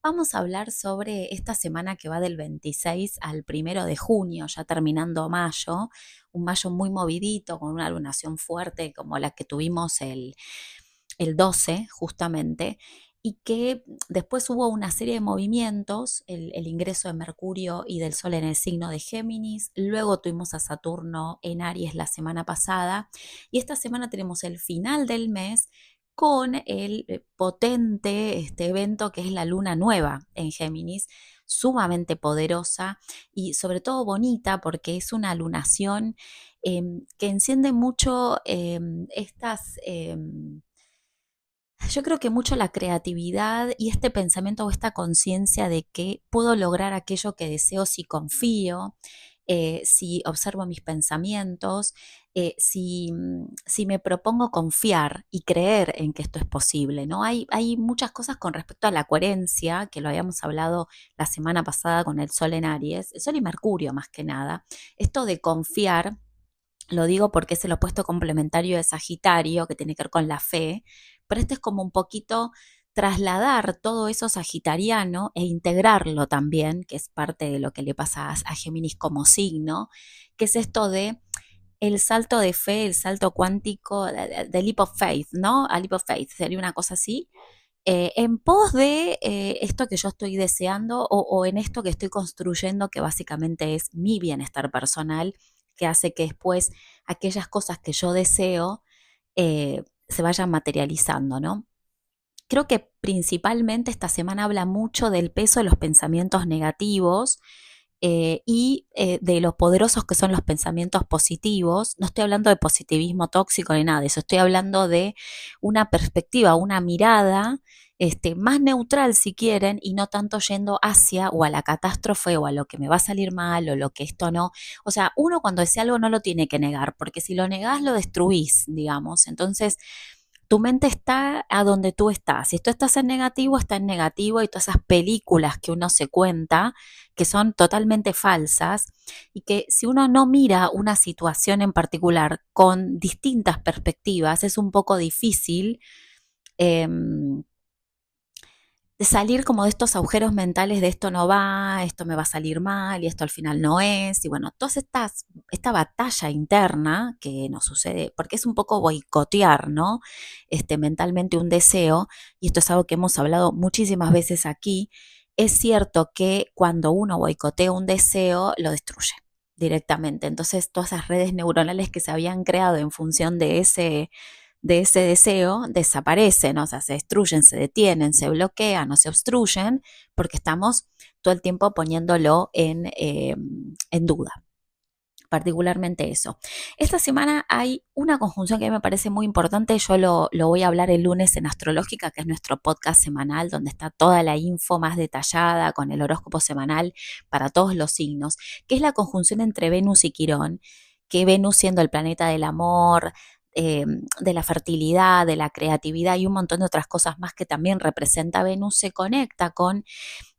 Vamos a hablar sobre esta semana que va del 26 al 1 de junio, ya terminando mayo, un mayo muy movidito, con una lunación fuerte como la que tuvimos el 12 justamente, y que después hubo una serie de movimientos, el ingreso de Mercurio y del Sol en el signo de Géminis, luego tuvimos a Saturno en Aries la semana pasada, y esta semana tenemos el final del mes con el potente evento que es la luna nueva en Géminis, sumamente poderosa y sobre todo bonita porque es una lunación que enciende mucho yo creo que mucho la creatividad y este pensamiento o esta conciencia de que puedo lograr aquello que deseo si confío, si observo mis pensamientos, si me propongo confiar y creer en que esto es posible, ¿no? Hay muchas cosas con respecto a la coherencia, que lo habíamos hablado la semana pasada con el Sol en Aries, el Sol y Mercurio más que nada. Esto de confiar, lo digo porque es el opuesto complementario de Sagitario, que tiene que ver con la fe, pero este es como un poquito trasladar todo eso sagitariano e integrarlo también, que es parte de lo que le pasa a Géminis como signo, que es esto de el salto de fe, el salto cuántico, de leap of faith, ¿no? A leap of faith, sería una cosa así, en pos de esto que yo estoy deseando o en esto que estoy construyendo, que básicamente es mi bienestar personal, que hace que después aquellas cosas que yo deseo se vayan materializando, ¿no? Creo que principalmente esta semana habla mucho del peso de los pensamientos negativos y de lo poderosos que son los pensamientos positivos. No estoy hablando de positivismo tóxico ni nada de eso, estoy hablando de una perspectiva, una mirada más neutral si quieren y no tanto yendo hacia o a la catástrofe o a lo que me va a salir mal o lo que esto no. O sea, uno cuando desea algo no lo tiene que negar, porque si lo negás lo destruís, digamos. Entonces, tu mente está a donde tú estás. Si tú estás en negativo, está en negativo y todas esas películas que uno se cuenta, que son totalmente falsas y que si uno no mira una situación en particular con distintas perspectivas, es un poco difícil eh, de salir como de estos agujeros mentales de esto no va, esto me va a salir mal y esto al final no es. Y bueno, esta batalla interna que nos sucede, porque es un poco boicotear, ¿no? Mentalmente un deseo, y esto es algo que hemos hablado muchísimas veces aquí. Es cierto que cuando uno boicotea un deseo, lo destruye directamente. Entonces, todas esas redes neuronales que se habían creado en función de ese deseo desaparecen, o sea, se destruyen, se detienen, se bloquean o se obstruyen porque estamos todo el tiempo poniéndolo en duda. Particularmente eso. Esta semana hay una conjunción que me parece muy importante, yo lo voy a hablar el lunes en Astrológica, que es nuestro podcast semanal, donde está toda la info más detallada con el horóscopo semanal para todos los signos, que es la conjunción entre Venus y Quirón, que Venus siendo el planeta del amor, de la fertilidad, de la creatividad y un montón de otras cosas más que también representa Venus, se conecta con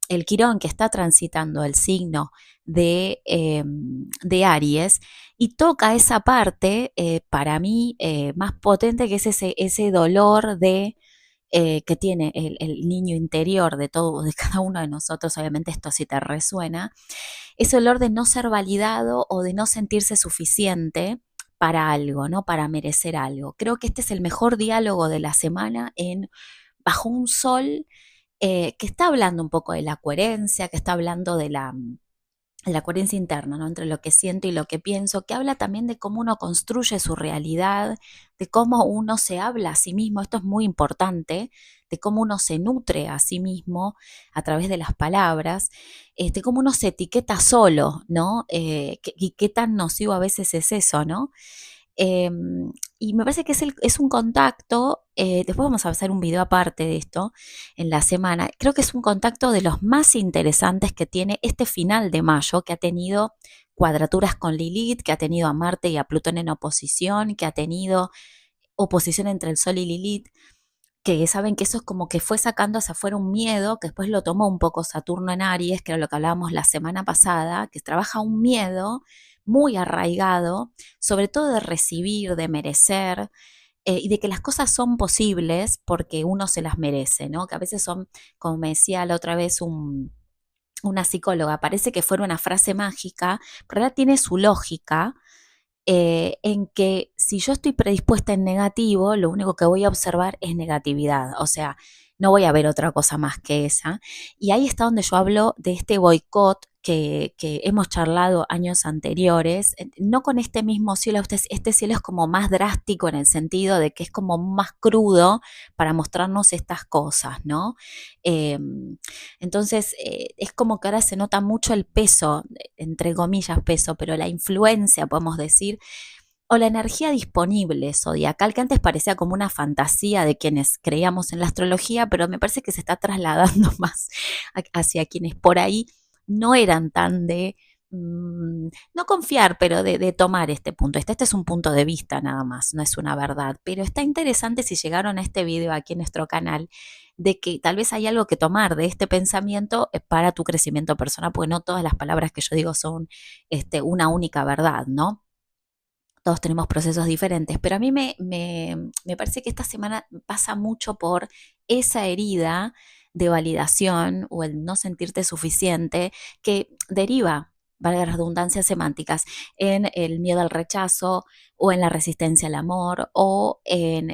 el Quirón que está transitando el signo de Aries y toca esa parte para mí más potente, que es ese dolor que tiene el niño interior de todo, de cada uno de nosotros. Obviamente esto sí te resuena, ese dolor de no ser validado o de no sentirse suficiente para algo, ¿no? Para merecer algo. Creo que este es el mejor diálogo de la semana en Bajo un Sol que está hablando un poco de la coherencia, que está hablando de la coherencia interna, ¿no? Entre lo que siento y lo que pienso, que habla también de cómo uno construye su realidad, de cómo uno se habla a sí mismo, esto es muy importante, de cómo uno se nutre a sí mismo a través de las palabras, cómo uno se etiqueta solo, ¿no? Y qué tan nocivo a veces es eso, ¿no? Eh, y me parece que es un contacto, después vamos a hacer un video aparte de esto en la semana, creo que es un contacto de los más interesantes que tiene este final de mayo, que ha tenido cuadraturas con Lilith, que ha tenido a Marte y a Plutón en oposición, que ha tenido oposición entre el Sol y Lilith, que saben que eso es como que fue sacando hacia afuera un miedo, que después lo tomó un poco Saturno en Aries, que era lo que hablábamos la semana pasada, que trabaja un miedo muy arraigado, sobre todo de recibir, de merecer, y de que las cosas son posibles porque uno se las merece, ¿no? Que a veces son, como me decía la otra vez una psicóloga, parece que fuera una frase mágica, pero ahora tiene su lógica, en que si yo estoy predispuesta en negativo, lo único que voy a observar es negatividad, o sea, no voy a ver otra cosa más que esa. Y ahí está donde yo hablo de este boicot que hemos charlado años anteriores, no con este mismo cielo, este cielo es como más drástico en el sentido de que es como más crudo para mostrarnos estas cosas, ¿no? Eh, entonces, es como que ahora se nota mucho el peso, entre comillas peso, pero la influencia, podemos decir, o la energía disponible zodiacal, que antes parecía como una fantasía de quienes creíamos en la astrología, pero me parece que se está trasladando más hacia quienes por ahí no eran tan de, no confiar, pero de tomar este punto. Este es un punto de vista nada más, no es una verdad, pero está interesante si llegaron a este video aquí en nuestro canal, de que tal vez hay algo que tomar de este pensamiento para tu crecimiento personal, porque no todas las palabras que yo digo son una única verdad, ¿no? Todos tenemos procesos diferentes, pero a mí me parece que esta semana pasa mucho por esa herida de validación o el no sentirte suficiente que deriva, valga las redundancias semánticas, en el miedo al rechazo o en la resistencia al amor o en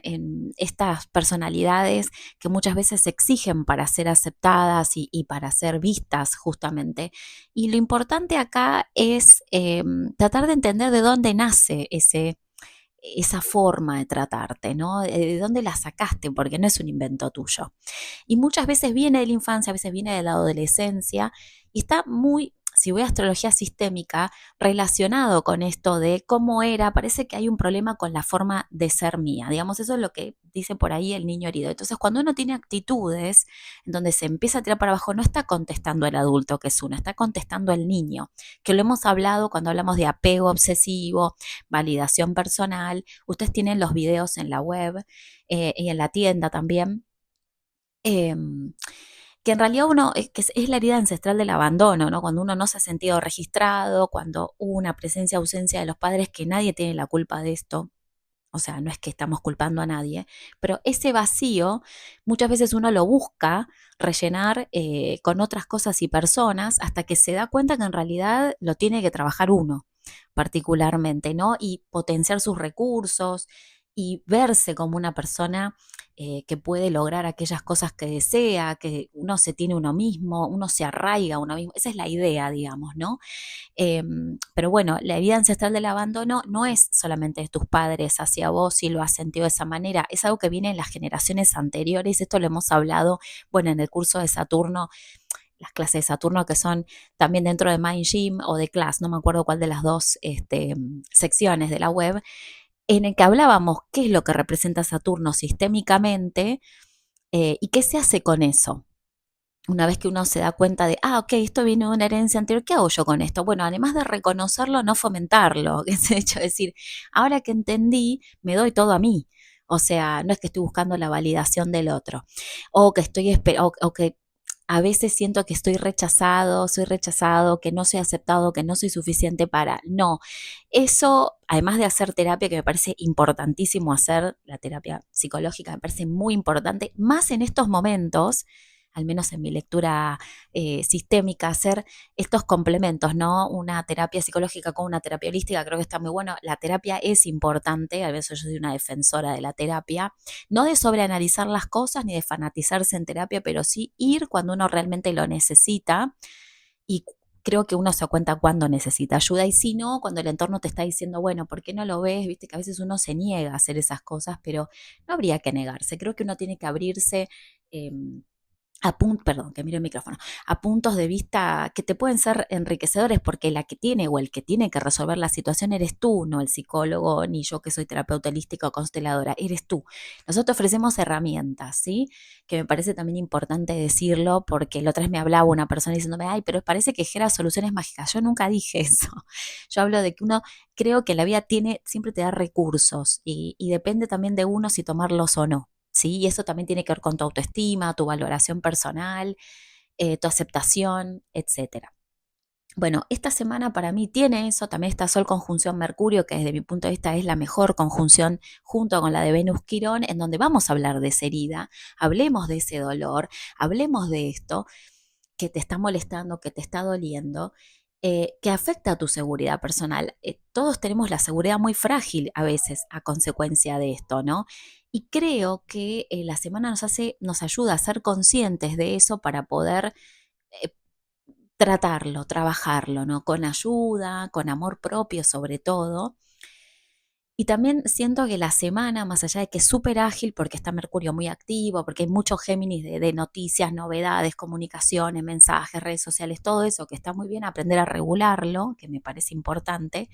estas personalidades que muchas veces se exigen para ser aceptadas y para ser vistas justamente. Y lo importante acá es tratar de entender de dónde nace esa forma de tratarte, ¿no? De dónde la sacaste, porque no es un invento tuyo. Y muchas veces viene de la infancia, a veces viene de la adolescencia, y está muy, si voy a astrología sistémica, relacionado con esto de cómo era, parece que hay un problema con la forma de ser mía. Digamos, eso es lo que dice por ahí el niño herido. Entonces, cuando uno tiene actitudes en donde se empieza a tirar para abajo, no está contestando el adulto que es uno, está contestando el niño, que lo hemos hablado cuando hablamos de apego obsesivo, validación personal. Ustedes tienen los videos en la web y en la tienda también. Em, que en realidad uno, es la herida ancestral del abandono, ¿no? Cuando uno no se ha sentido registrado, cuando hubo una presencia, ausencia de los padres, que nadie tiene la culpa de esto, o sea, no es que estamos culpando a nadie, pero ese vacío muchas veces uno lo busca rellenar con otras cosas y personas hasta que se da cuenta que en realidad lo tiene que trabajar uno particularmente, ¿no? Y potenciar sus recursos y verse como una persona que puede lograr aquellas cosas que desea, que uno se tiene uno mismo, uno se arraiga a uno mismo. Esa es la idea, digamos, ¿no? Pero bueno, la herida ancestral del abandono no es solamente de tus padres hacia vos si lo has sentido de esa manera, es algo que viene en las generaciones anteriores. Esto lo hemos hablado, bueno, en el curso de Saturno, las clases de Saturno que son también dentro de Mind Gym o de Class, no me acuerdo cuál de las dos secciones de la web, en el que hablábamos qué es lo que representa Saturno sistémicamente y qué se hace con eso. Una vez que uno se da cuenta de, ok, esto viene de una herencia anterior, ¿qué hago yo con esto? Bueno, además de reconocerlo, no fomentarlo, que es el hecho de decir, ahora que entendí, me doy todo a mí. O sea, no es que estoy buscando la validación del otro, o que o que a veces siento que estoy rechazado, soy rechazado, que no soy aceptado, que no soy suficiente para. No, eso, además de hacer terapia, que me parece importantísimo hacer, la terapia psicológica me parece muy importante, más en estos momentos, al menos en mi lectura sistémica, hacer estos complementos, ¿no? Una terapia psicológica con una terapia holística, creo que está muy bueno. La terapia es importante, a veces yo soy una defensora de la terapia, no de sobreanalizar las cosas ni de fanatizarse en terapia, pero sí ir cuando uno realmente lo necesita y creo que uno se da cuenta cuando necesita ayuda y si no, cuando el entorno te está diciendo, bueno, ¿por qué no lo ves? Viste que a veces uno se niega a hacer esas cosas, pero no habría que negarse. Creo que uno tiene que abrirse eh, perdón, que miro el micrófono, a puntos de vista que te pueden ser enriquecedores porque la que tiene o el que tiene que resolver la situación eres tú, no el psicólogo, ni yo que soy terapeuta holística o consteladora, eres tú. Nosotros ofrecemos herramientas, ¿sí? Que me parece también importante decirlo porque la otra vez me hablaba una persona diciéndome, ay, pero parece que genera soluciones mágicas. Yo nunca dije eso. Yo hablo de que uno, creo que la vida siempre te da recursos y depende también de uno si tomarlos o no. ¿Sí? Y eso también tiene que ver con tu autoestima, tu valoración personal, tu aceptación, etcétera. Bueno, esta semana para mí tiene eso, también está Sol conjunción Mercurio, que desde mi punto de vista es la mejor conjunción junto con la de Venus Quirón, en donde vamos a hablar de esa herida, hablemos de ese dolor, hablemos de esto que te está molestando, que te está doliendo, que afecta a tu seguridad personal. Todos tenemos la seguridad muy frágil a veces a consecuencia de esto, ¿no? Y creo que la semana nos ayuda a ser conscientes de eso para poder eh, tratarlo, trabajarlo, ¿no? Con ayuda, con amor propio sobre todo. Y también siento que la semana, más allá de que es súper ágil porque está Mercurio muy activo, porque hay muchos Géminis de noticias, novedades, comunicaciones, mensajes, redes sociales, todo eso que está muy bien, aprender a regularlo, que me parece importante,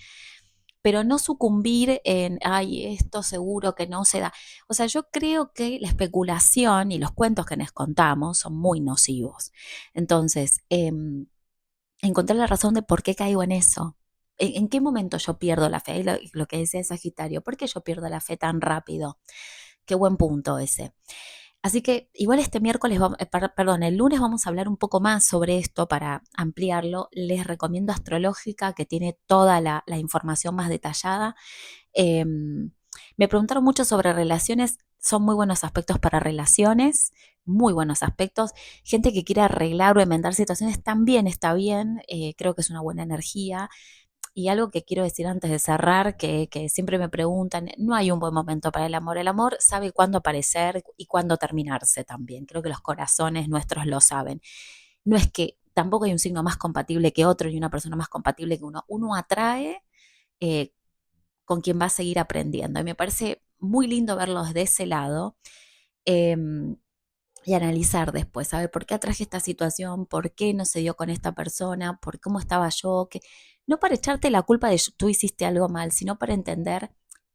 pero no sucumbir en, ay, esto seguro que no se da. O sea, yo creo que la especulación y los cuentos que nos contamos son muy nocivos. Entonces, encontrar la razón de por qué caigo en eso. ¿En qué momento yo pierdo la fe? Lo que decía Sagitario, ¿por qué yo pierdo la fe tan rápido? Qué buen punto ese. Así que igual este miércoles, perdón, el lunes vamos a hablar un poco más sobre esto para ampliarlo. Les recomiendo Astrológica, que tiene toda la información más detallada. Eh, Me preguntaron mucho sobre relaciones, son muy buenos aspectos para relaciones, muy buenos aspectos. Gente que quiere arreglar o enmendar situaciones también está bien, creo que es una buena energía. Y algo que quiero decir antes de cerrar, que siempre me preguntan, no hay un buen momento para el amor sabe cuándo aparecer y cuándo terminarse también, creo que los corazones nuestros lo saben. No es que tampoco hay un signo más compatible que otro y una persona más compatible que uno atrae eh, con quien va a seguir aprendiendo. Y me parece muy lindo verlo desde ese lado eh, y analizar después, ¿sabe? ¿Por qué atraje esta situación? ¿Por qué no se dio con esta persona? ¿Por cómo estaba yo? No para echarte la culpa de tú hiciste algo mal, sino para entender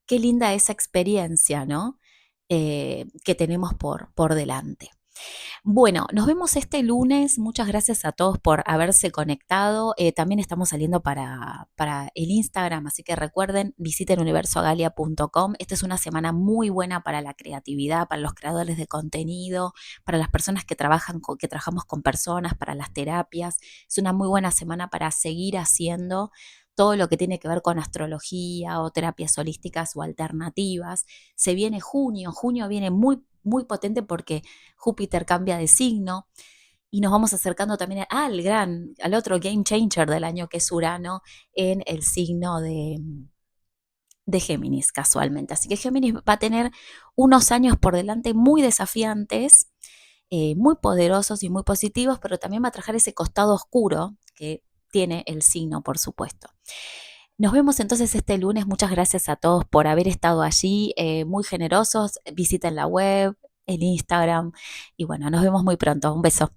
qué linda esa experiencia, ¿no? Que tenemos por delante. Bueno, nos vemos este lunes. Muchas gracias a todos por haberse conectado. También estamos saliendo para el Instagram, así que recuerden, visiten universogalia.com. Esta es una semana muy buena para la creatividad, para los creadores de contenido, para las personas que que trabajamos con personas, para las terapias. Es una muy buena semana para seguir haciendo todo lo que tiene que ver con astrología o terapias holísticas o alternativas. Se viene junio viene muy potente porque Júpiter cambia de signo y nos vamos acercando también al otro game changer del año que es Urano en el signo de Géminis casualmente. Así que Géminis va a tener unos años por delante muy desafiantes, muy poderosos y muy positivos, pero también va a traer ese costado oscuro que tiene el signo, por supuesto. Nos vemos entonces este lunes. Muchas gracias a todos por haber estado allí, muy generosos. Visiten la web, el Instagram y bueno, nos vemos muy pronto. Un beso.